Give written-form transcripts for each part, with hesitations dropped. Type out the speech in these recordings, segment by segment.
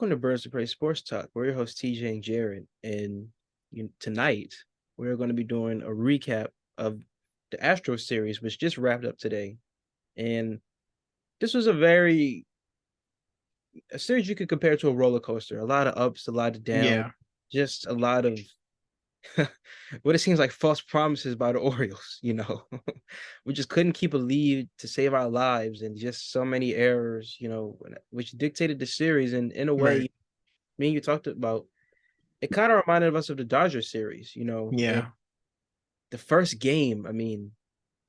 Welcome to Birds of Prey Sports Talk. We're your hosts TJ and Jared, and tonight we're going to be doing a recap of the Astros series, which just wrapped up today. And this was a series you could compare to a roller coaster. A lot of ups, a lot of downs, Yeah, just a lot of what it seems like false promises by the Orioles. We just couldn't keep a lead to save our lives, and just so many errors. Which dictated the series, and in a right. way me and you talked about, it kind of reminded us of the Dodgers series, and Yeah, the first game,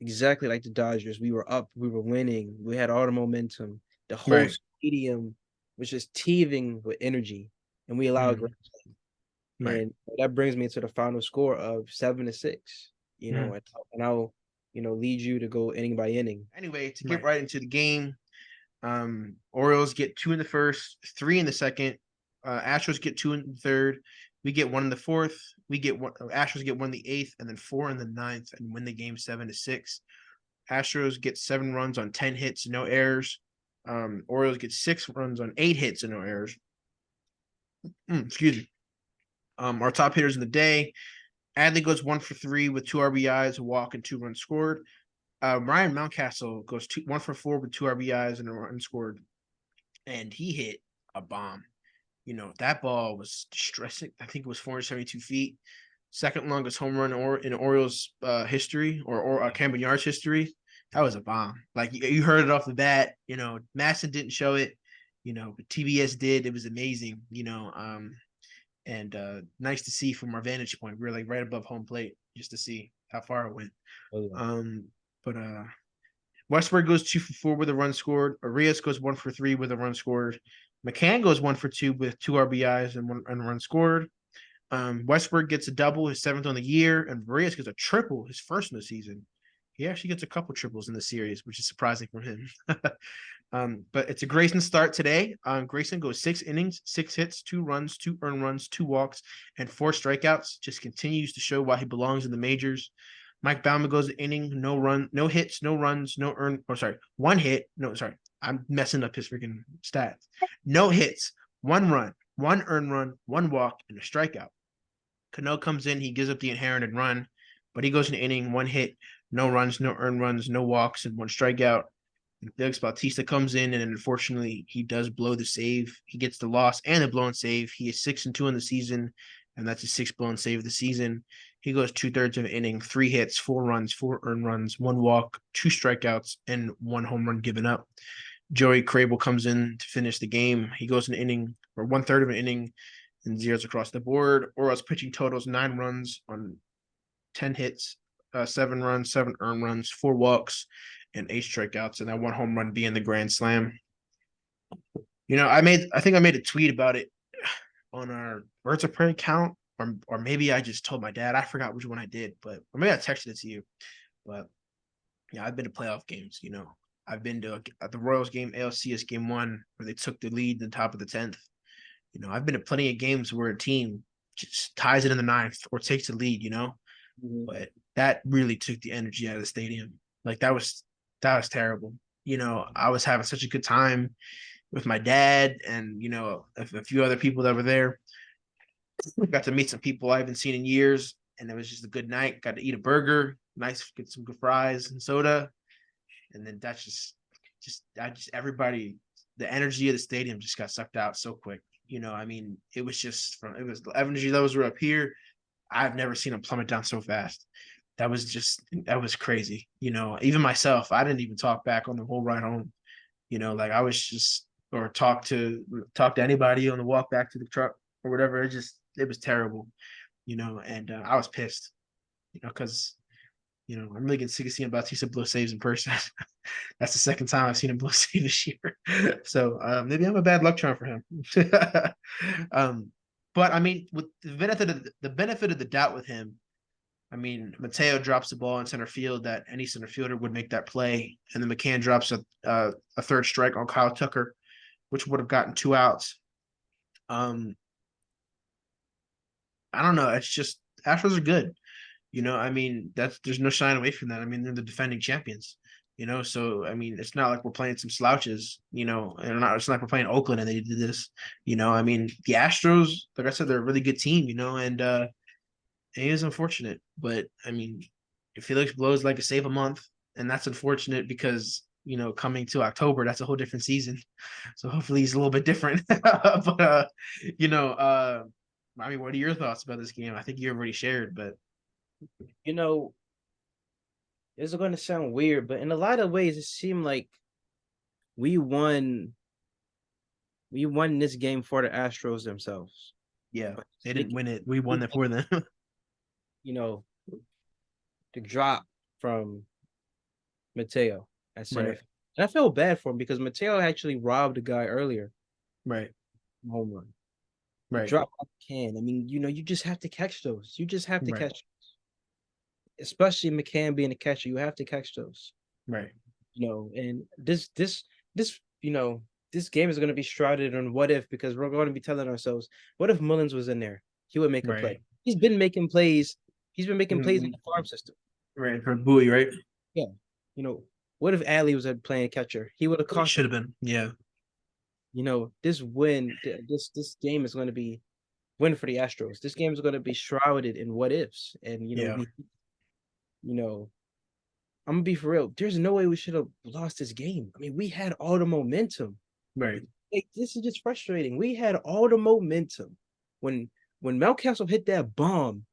exactly like the Dodgers. We were up, we were winning, we had all the momentum. The whole right. stadium was just teeming with energy, and we allowed Mm, right. and that brings me to the final score of 7-6. Mm, And I'll lead you to go inning by inning. Anyway, to get Right. right into the game, Orioles get two in the first, three in the second. Astros get two in the third. We get one in the fourth. We get one. Astros get one in the eighth, and then four in the ninth, and win the game 7-6. Astros get 7 runs on 10 hits, no errors. Orioles get 6 runs on 8 hits and no errors. Excuse me. Our top hitters in the day. Adley goes 1 for 3 with 2 RBIs, a walk, and 2 runs scored. Ryan Mountcastle goes 1 for 4 with 2 RBIs and a run scored, and he hit a bomb. That ball was distressing. I think it was 472 feet, second longest home run in Orioles history or Camden Yards history. That was a bomb. Like you heard it off the bat. Masson didn't show it. But TBS did. It was amazing. And nice to see from our vantage point. We were like right above home plate just to see how far it went. Oh, yeah. But Westberg goes 2 for 4 with a run scored. Arias goes 1 for 3 with a run scored. McCann goes 1 for 2 with 2 RBIs and run scored. Westberg gets a double, his seventh on the year, and Arias gets a triple, his first in the season. He actually gets a couple triples in the series, which is surprising for him. But it's a Grayson start today. Grayson goes 6 innings, 6 hits, 2 runs, 2 earned runs, 2 walks, and 4 strikeouts. Just continues to show why he belongs in the majors. Mike Baumann goes an inning, no hits, no runs, no earned. Oh, sorry, 1 hit. No, sorry, I'm messing up his freaking stats. No hits, 1 run, 1 earned run, 1 walk, and a strikeout. Cano comes in, he gives up the inherited run, but he goes an inning, 1 hit, no runs, no earned runs, no walks, and 1 strikeout. Felix Bautista comes in, and unfortunately, he does blow the save. He gets the loss and the blown save. He is 6-2 in the season, and that's his sixth blown save of the season. He goes 2/3 of an inning, 3 hits, 4 runs, 4 earned runs, 1 walk, 2 strikeouts, and 1 home run given up. Joey Crable comes in to finish the game. He goes an inning or 1/3 of an inning and zeros across the board. Orioles pitching totals 9 runs on 10 hits, 7 runs, 7 earned runs, 4 walks, and 8 strikeouts, and that 1 home run being the grand slam. I think I made a tweet about it on our Birds of Prey account, or maybe I just told my dad. I forgot which one I did, or maybe I texted it to you. But yeah, I've been to playoff games. I've been to the Royals game, ALCS game 1, where they took the lead in the top of the 10th. I've been to plenty of games where a team just ties it in the ninth or takes the lead. Mhm. But that really took the energy out of the stadium. Like that was terrible. I was having such a good time with my dad and a few other people that were there. Got to meet some people I haven't seen in years, and it was just a good night. Got to eat a burger, nice, get some good fries and soda, and then that's just everybody. The energy of the stadium just got sucked out so quick. It was the energy levels were up here. I've never seen them plummet down so fast. That was crazy. Even myself, I didn't even talk back on the whole ride home. Like I was just or talk to anybody on the walk back to the truck or whatever. It was terrible. And I was pissed. Because I'm really getting sick of seeing Bautista blow saves in person. That's the second time I've seen him blow save this year. So maybe I'm a bad luck charm for him. But with the benefit of the doubt with him, Mateo drops the ball in center field that any center fielder would make that play, and then McCann drops a third strike on Kyle Tucker, which would have gotten 2 outs. I don't know. It's just Astros are good. That's there's no shying away from that. They're the defending champions. So I mean, it's not like we're playing some slouches, and it's not like we're playing Oakland and they did this, I mean, the Astros, like I said, they're a really good team, and it is unfortunate, but I mean, if Felix blows like a save a month, and that's unfortunate because coming to October, that's a whole different season. So hopefully he's a little bit different. But you know, I mean, what are your thoughts about this game? I think you already shared, but You know, it's going to sound weird, but in a lot of ways, it seemed like we won. We won this game for the Astros themselves. yeah, But they didn't win it. We won it for them. you know, the drop from Mateo at center Right, field. And I feel bad for him because Mateo actually robbed a guy earlier, right, home run. He right, dropped off the can. I mean, you just have to catch those. You just have to right, catch, especially McCann being a catcher. You have to catch those. right, And this game is going to be shrouded in what if, because we're going to be telling ourselves, what if Mullins was in there? He would make a play. right. He's been making plays. He's been making plays in Mm, the farm system. right for Bowie, right? Yeah. You know, what if Alley was playing catcher? He would have It cost should us. have been. Yeah, This game is going to be win for the Astros. This game is going to be shrouded in what ifs, and yeah, you know, I'm gonna be for real. There's no way we should have lost this game. I mean, we had all the momentum. right, Like, this is just frustrating. We had all the momentum when when Mountcastle hit that bomb.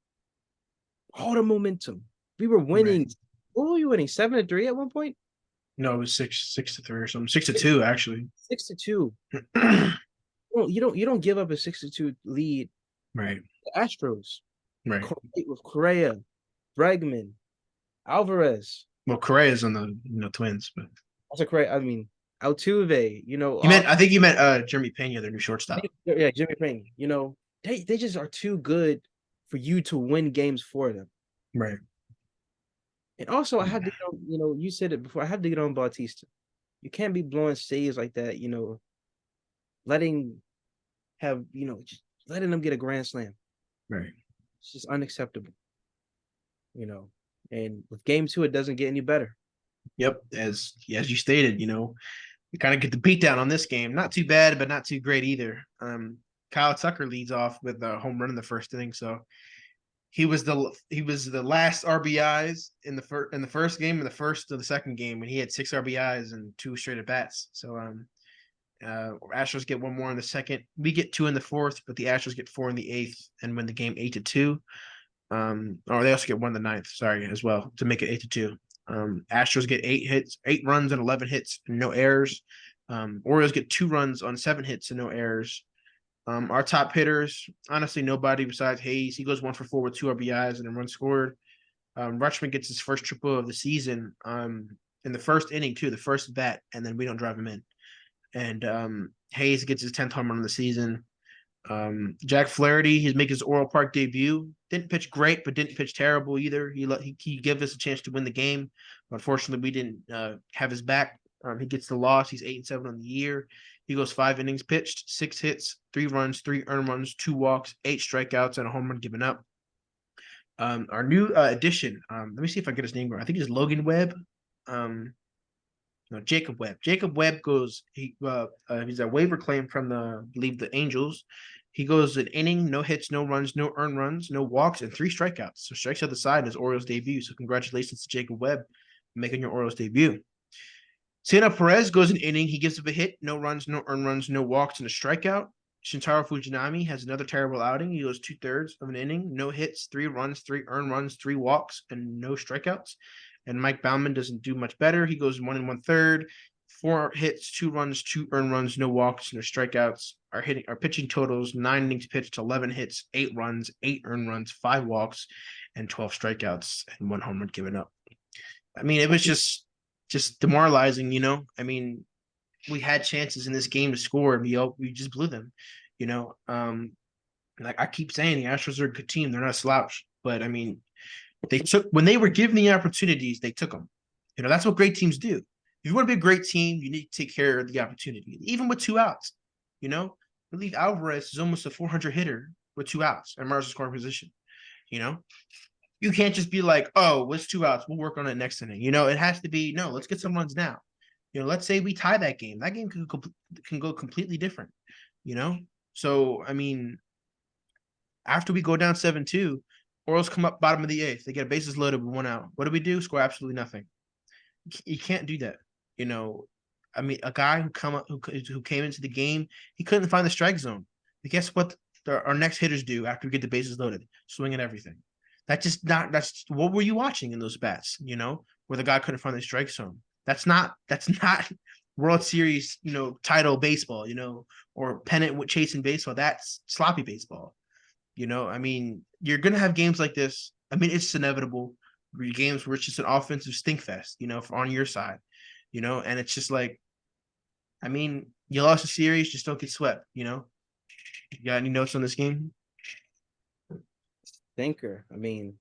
All the momentum. We were right. winning. What were we winning? 7-3 at one point. No, it was 6-3 or something. 6-2 actually. 6-2. You don't give up a 6-2 lead. Right, The Astros right. with Correa, Bregman, Alvarez. Well, Correa's on the Twins, but Also Correa. I mean, Altuve. I think you meant Jeremy Pena, their new shortstop. Yeah, Jimmy Crane. They just are too good for you to win games for them. Right. And also, I had to get on, you said it before. I had to get on Bautista. You can't be blowing saves like that. Letting just letting them get a grand slam. Right. It's just unacceptable. You know, and with game two, it doesn't get any better. Yep. As you stated, you kind of get the beat down on this game. Not too bad, but not too great either. Kyle Tucker leads off with a home run in the first inning, so he was the last RBIs in the first game and the first of the second game when he had 6 RBIs and 2 straight at bats. So Astros get one more in the second. We get 2 in the fourth, but the Astros get 4 in the eighth and win the game 8-2. Or they also get 1 in the ninth, sorry, as well, to make it 8-2. Astros get 8 runs and 11 hits, and no errors. Orioles get 2 runs on 7 hits and no errors. Our top hitters, honestly, nobody besides Hayes. He goes 1 for 4 with 2 RBIs and a run scored. Rutschman gets his first triple of the season in the first inning, too, the first bat, and then we don't drive him in. And Hayes gets his 10th home run of the season. Jack Flaherty, he's making his Oral Park debut. Didn't pitch great, but didn't pitch terrible either. He gave us a chance to win the game. Unfortunately, we didn't have his back. He gets the loss. He's 8-7 on the year. He goes 5 innings pitched, 6 hits, 3 runs, 3 earned runs, 2 walks, 8 strikeouts, and a home run given up. Our new addition. Let me see if I get his name right. I think it's Logan Webb. No, Jacob Webb. Jacob Webb goes. He's a waiver claim from I believe the Angels. He goes an inning, no hits, no runs, no earned runs, no walks, and 3 strikeouts. So strikes out the side in his Orioles debut. So congratulations to Jacob Webb making your Orioles debut. Santa Perez goes an inning. He gives up a hit, no runs, no earned runs, no walks, and a strikeout. Shintaro Fujinami has another terrible outing. He goes 2/3 of an inning, no hits, 3 runs, 3 earned runs, 3 walks, and no strikeouts. And Mike Baumann doesn't do much better. He goes 1 1/3, 4 hits, 2 runs, 2 earned runs, no walks, no strikeouts. Our pitching totals 9 innings pitched, 11 hits, 8 runs, 8 earned runs, 5 walks, and 12 strikeouts, and 1 home run given up. I mean, it was just demoralizing. I mean, we had chances in this game to score, and we just blew them. Like I keep saying, the Astros are a good team. They're not a slouch, but I mean, when they were given the opportunities, they took them. That's what great teams do. If you want to be a great team, you need to take care of the opportunity, even with 2 outs. I believe Alvarez is almost a 400 hitter with 2 outs and Mars scoring position. You know, You can't just be like, oh, what's 2 outs? We'll work on it next inning. It has to be no. Let's get some runs now. Let's say we tie that game. That game can go completely different. You know, so I mean, after we go down 7-2, Orioles come up bottom of the eighth. They get bases loaded with 1 out. What do we do? Score absolutely nothing. You can't do that. You know, I mean, a guy who came into the game, he couldn't find the strike zone. But guess what? Our next hitters do after we get the bases loaded, swing at everything. That's what were you watching in those bats? Where the guy couldn't find the strike zone. That's not World Series, title baseball, or pennant with chasing baseball. That's sloppy baseball. I mean, you're gonna have games like this. I mean, it's inevitable. Games where it's just an offensive stink fest, on your side, and it's just like, I mean, you lost a series, just don't get swept. You got any notes on this game? Thinker. I mean,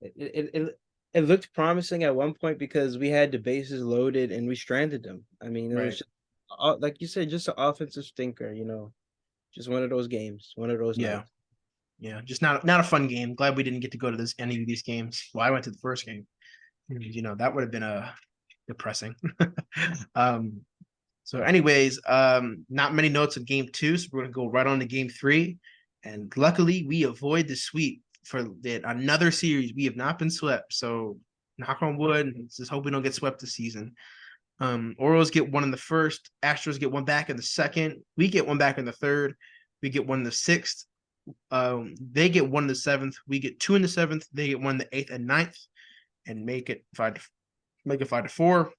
it looked promising at one point because we had the bases loaded and we stranded them. I mean, it was Right. just, like you said, just an offensive stinker. Just one of those games, one of those Yeah. nights. Yeah. Just not a fun game. Glad we didn't get to go to any of these games. Well, I went to the first game. That would have been depressing. um, So, anyways, not many notes on game two, so we're gonna go right on to game three. And luckily, we avoid the sweep for another series. We have not been swept, so knock on wood. Just hope we don't get swept this season. Orioles get one in the first. Astros get one back in the second. We get one back in the third. We get one in the sixth. They get one in the seventh. We get two in the seventh. They get one in the eighth and ninth, and make it 5-4.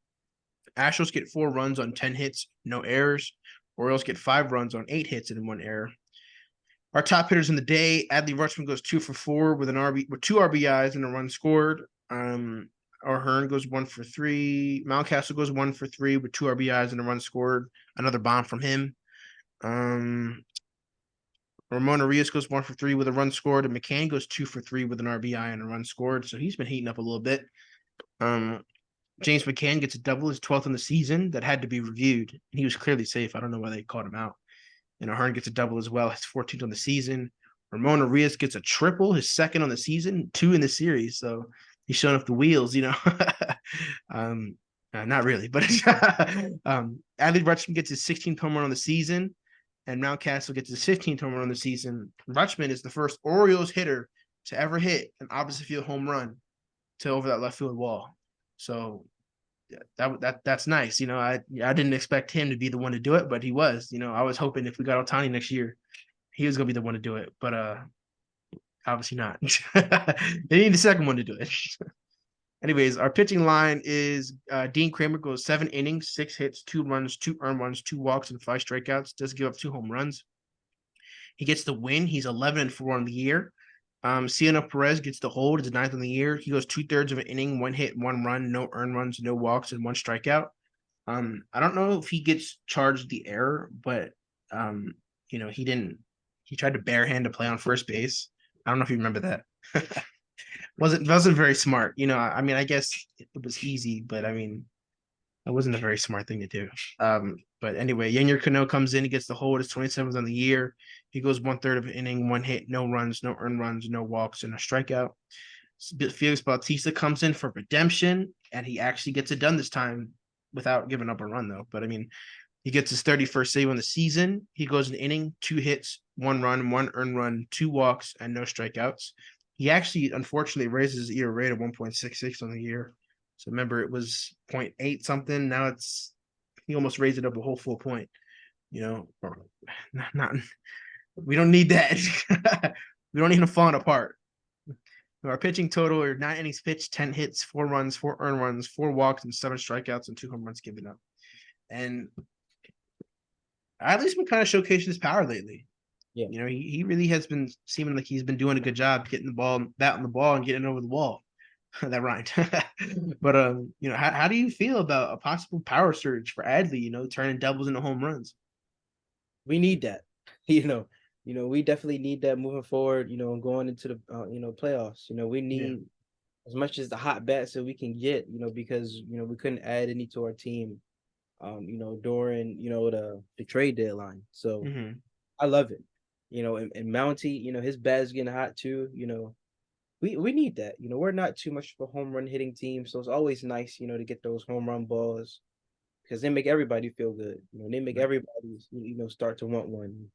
Astros get 4 runs on 10 hits, no errors. Orioles get 5 runs on 8 hits and 1 error. Our top hitters in the day, Adley Rutschman goes 2 for 4 with 2 RBIs and a run scored. Hearn goes 1 for 3. Mountcastle goes 1 for 3 with 2 RBIs and a run scored. Another bomb from him. Ramon Arias goes 1 for 3 with a run scored, and McCann goes 2 for 3 with an RBI and a run scored. So he's been heating up a little bit. James McCann gets a double, his 12th in the season. That had to be reviewed, and he was clearly safe. I don't know why they caught him out. Hearn gets a double as well, his 14th on the season. Ramon Arias gets a triple, his second on the season, 2 in the series. So he's showing off the wheels, not really, but Adley Rutschman gets his 16th home run on the season, and Mountcastle gets his 15th home run on the season. Rutschman is the first Orioles hitter to ever hit an opposite field home run to over that left field wall. So that's nice. I didn't expect him to be the one to do it, but he was. I was hoping if we got Ohtani next year, he was gonna be the one to do it, but obviously not. They need the second one to do it. Anyways, our pitching line is Dean Kramer goes 7 innings, 6 hits, 2 runs, 2 earned runs, 2 walks, and 5 strikeouts. Does give up 2 home runs. He gets the win. He's 11-4 on the year. Ciano Perez gets the hold. It's 9th on the year. He goes 2/3 of an inning, 1 hit, 1 run, no earned runs, no walks, and 1 strikeout. I don't know if he gets charged the error, but he didn't. He tried to barehand to play on first base. I don't know if you remember that. wasn't very smart. I mean, I guess it was easy, but I mean, it wasn't a very smart thing to do. But anyway, Yennier Cano comes in, he gets the hold, it's 27th on the year. He goes 1/3 of an inning, 1 hit, no runs, no earned runs, no walks, and a strikeout. Felix Bautista comes in for redemption, and he actually gets it done this time without giving up a run, though. But I mean, he gets his 31st save on the season. He goes an inning, 2 hits, 1 run, 1 earned run, 2 walks, and no strikeouts. He actually, unfortunately, raises his ERA to 1.66 on the year. So remember, it was 0.8 something. Now he almost raised it up a whole full point. Not we don't need that. We don't need him falling apart. Our pitching total are 9 innings pitched, 10 hits, 4 runs, 4 earned runs, 4 walks, and 7 strikeouts, and 2 home runs given up. And Adley's been kind of showcasing his power lately. Yeah. He really has been seeming like he's been doing a good job getting the ball, batting the ball, and getting it over the wall. That rhymed. But how do you feel about a possible power surge for Adley? Turning doubles into home runs. We need that. We definitely need that moving forward. Going into the playoffs. We Yeah. need as much as the hot bats that we can get. Because we couldn't add any to our team. During the trade deadline. So Mm-hmm. I love it. And Mountie, his bat's getting hot too. we need that. We're not too much of a home run hitting team, so it's always nice, to get those home run balls because they make everybody feel good. They make Right. everybody, start to want one,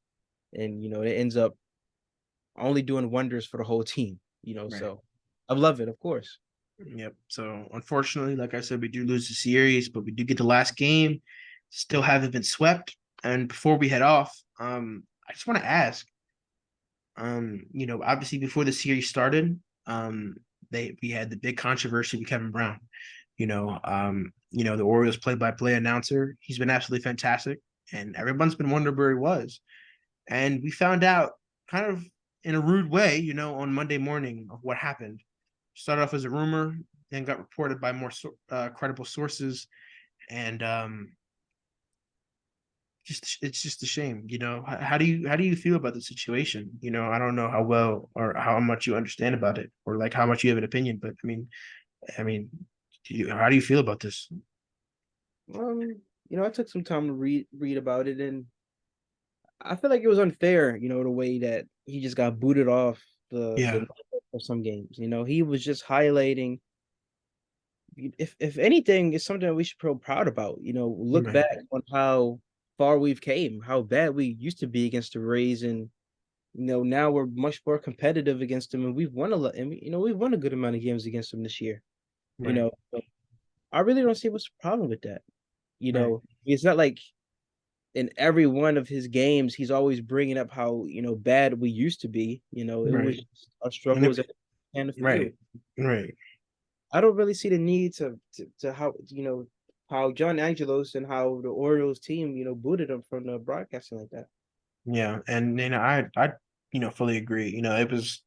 and it ends up only doing wonders for the whole team. Right. So I love it, of course. Yep. So unfortunately, like I said, we do lose the series, but we do get the last game. Still haven't been swept. And before we head off, I just want to ask, obviously before the series started, we had the big controversy with Kevin Brown. The Orioles play-by-play announcer. He's been absolutely fantastic, and everyone's been wondering where he was. And we found out kind of in a rude way, on Monday morning of what happened. Started off as a rumor, then got reported by more credible sources, and it's just a shame. How do you feel about the situation? I don't know how well or how much you understand about it, or like how much you have an opinion. But I mean, how do you feel about this? I took some time to read about it, and I feel like it was unfair, the way that he just got booted off the Yeah, for some games. He was just highlighting. If anything, it's something that we should feel proud about. Look right, back on how far we've came, how bad we used to be against the Rays, and now we're much more competitive against them, and we've won a lot, and we've won a good amount of games against them this year. right, So I really don't see what's the problem with that. right, It's not like in every one of his games, he's always bringing up how bad we used to be. It was right, just our and struggles and the field. right, right. I don't really see the need to how how John Angelos and how the Orioles team booted him from the broadcasting like that. Yeah, and I fully agree. It was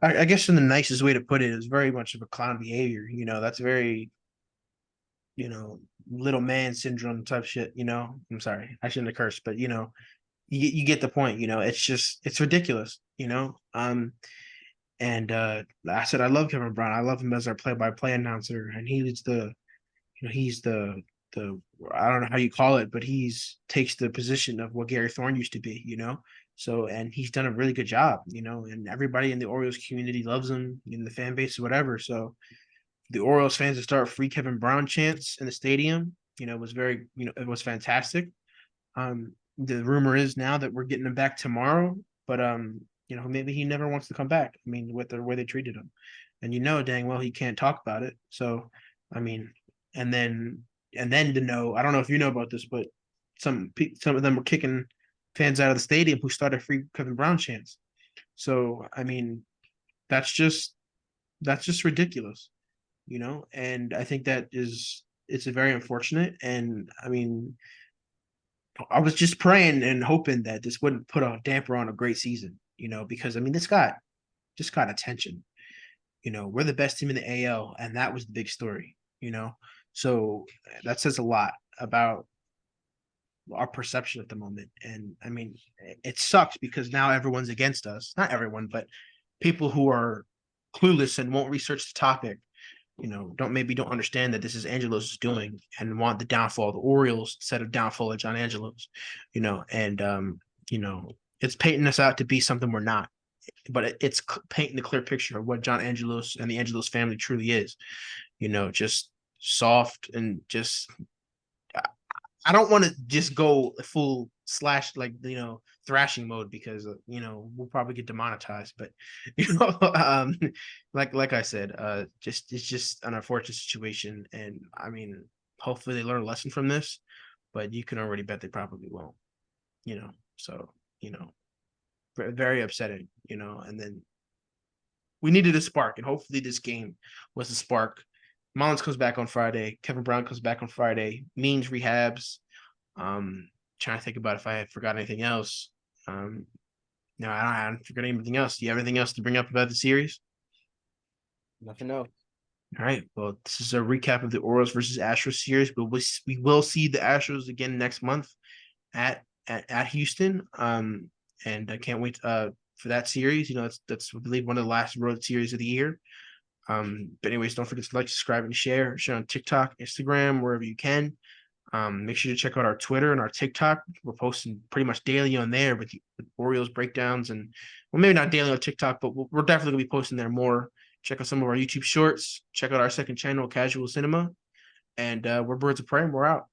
I guess in the nicest way to put it is very much of a clown behavior. That's very you know little man syndrome type shit. I'm sorry, I shouldn't have cursed, but you get the point. It's ridiculous. And I said I love Kevin Brown. I love him as our play-by-play announcer, and he's the I don't know how you call it, but he's takes the position of what Gary Thorne used to be. So and he's done a really good job, and everybody in the Orioles community loves him in the fan base or whatever. So the Orioles fans to start free Kevin Brown chants in the stadium, was very, it was fantastic. The rumor is now that we're getting him back tomorrow, but maybe he never wants to come back. I mean, with the way they treated him, and dang well he can't talk about it. So, I mean, and then to know, I don't know if you know about this, but some of them were kicking fans out of the stadium who started free Kevin Brown chants. So, I mean, that's just ridiculous. And I think that it's a very unfortunate. And I mean, I was just praying and hoping that this wouldn't put a damper on a great season, because I mean, this got just got attention. We're the best team in the AL, and that was the big story. So that says a lot about our perception at the moment. And I mean, it sucks because now everyone's against us. Not everyone, but people who are clueless and won't research the topic, don't understand that this is Angelos doing and want the downfall of the Orioles instead of downfall of John Angelos, and you know, it's painting us out to be something we're not. But it's painting the clear picture of what John Angelos and the Angelos family truly is. Just soft and just I don't want to just go full slash like thrashing mode because we'll probably get demonetized. But like I said, just it's just an unfortunate situation, and I mean, hopefully they learn a lesson from this. But you can already bet they probably won't. So very upsetting. And then we needed a spark, and hopefully this game was the spark. Mullins comes back on Friday. Kevin Brown comes back on Friday. Means rehabs. Trying to think about if I had forgot anything else. No, I don't forget anything else. Do you have anything else to bring up about the series? Nothing else. All right. Well, this is a recap of the Orioles versus Astros series, but we will see the Astros again next month at Houston. And I can't wait for that series. That's I believe one of the last road series of the year. But anyways, don't forget to like, subscribe, and share. Share on TikTok, Instagram, wherever you can. Make sure to check out our Twitter and our TikTok. We're posting pretty much daily on there with Orioles breakdowns and, well, maybe not daily on TikTok, but we're definitely gonna be posting there more. Check out some of our YouTube shorts. Check out our second channel, Casual Cinema, and we're Birds of Prey. And we're out.